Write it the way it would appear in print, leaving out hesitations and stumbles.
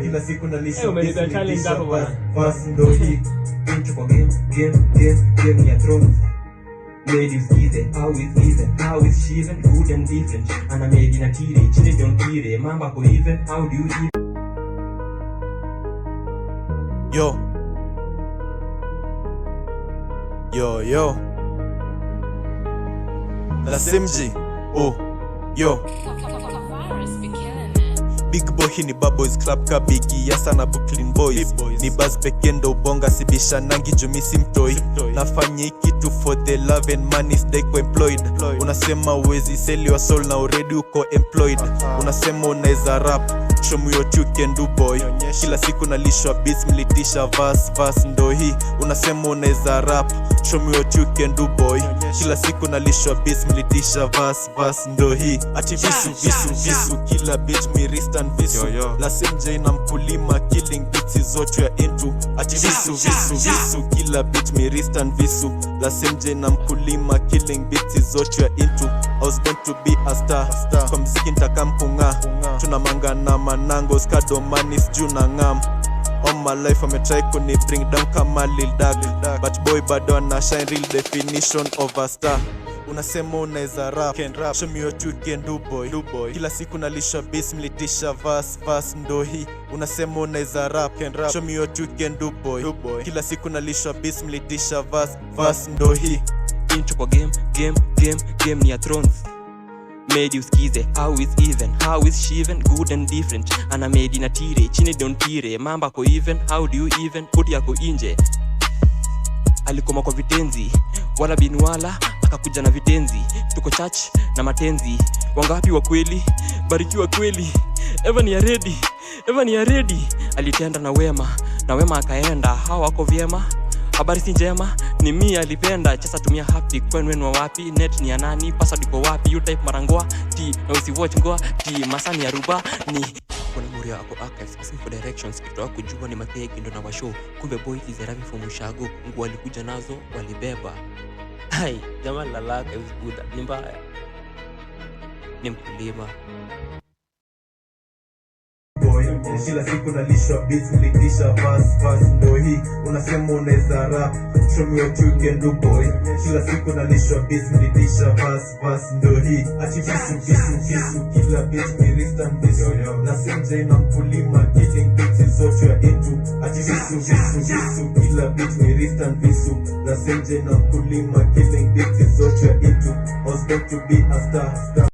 Kila siku nalisha umenipa challenge hapo bwana. Fast ndo hii intro kwa game ya thrones. Made is easy, how is she even good and different. Ana made in a tire, chini don't tire. Mamba ko even, how do you even? Yo La Simji. Big boy hii ni Bubbles Club ka Biggie Yasa na Brooklyn Boys. Ni buzz pekendo ubonga sibisha nangi jumisi mtoi. Nafanya kitu for the love and money stay employed. Unasema uwezi sell your soul na already uko employed. Unasema unaweza rap, show me what you can do boy. Kila siku nalishwa beats mlitisha verse ndo hii. Unasema unaweza rap, show me what you can do boy. Kila siku nalishwa beats mlitisha verse ndo hii. Ati visu kila beat mi wrist and visu. La Simji na mkulima killing beats zote ya into. Ati visu kila beat mi wrist and visu. La Simji na mkulima killing beats zote ya into. I was meant to be a star. Kwa mziki nitakampunga. Tunamanga na manango skado manis juu na ngam. All my life I'm try kuni bring down kama Lil Dag. But boy bado ana shine, real definition of a star. Unasema unaweza rap, show me what you can do boy. Kila siku nalisha beats mlitisha verse ndo hii. Unasema unaweza rap, show me what you can do boy. Kila siku nalisha beats mlitisha verse ndo hii. Intro kwa game ni ya thrones. Made you skize, how is she even good and different. Ana made in a tire, chini don't tire. Mamba ko even, how do you even, koti yako inje. Alikoma kwa vitenzi, wala binwala, akakuja na vitenzi. Tuko church na matenzi, wangapi wa kweli, barikiwa kweli. Evan ya ready, alitenda na wema akaenda, hao wako vyema. Habari si njema, ni mimi alipenda. Chasa tumia happy, kwenu wapi, net ni ya nani, password iko wapi, you type marangoa, T, na usi watch ngoa, T, masani ya ruba, ni kuna muria ako archives, asking for directions, kitu kujua ni mateki ndo na washow. Kumbe boy is a ravi from Ushago, Mungu walikuja nazo, walibeba. Hai, jamaa lalaka is good, ni mbaya. Ni mkulima. Kila siku nalishwa beats mlitisha verse ndo hii. Unasema unaweza rap, show me what you can do boy. Kila siku nalishwa beats mlitisha verse ndo hii. Ati visu kila beat mi wrist and visu. La Simji na mkulima killing beats zote ya into. Ati visu kila beat mi wrist and visu. La Simji na mkulima killing beats zote ya into. I was meant to be a star.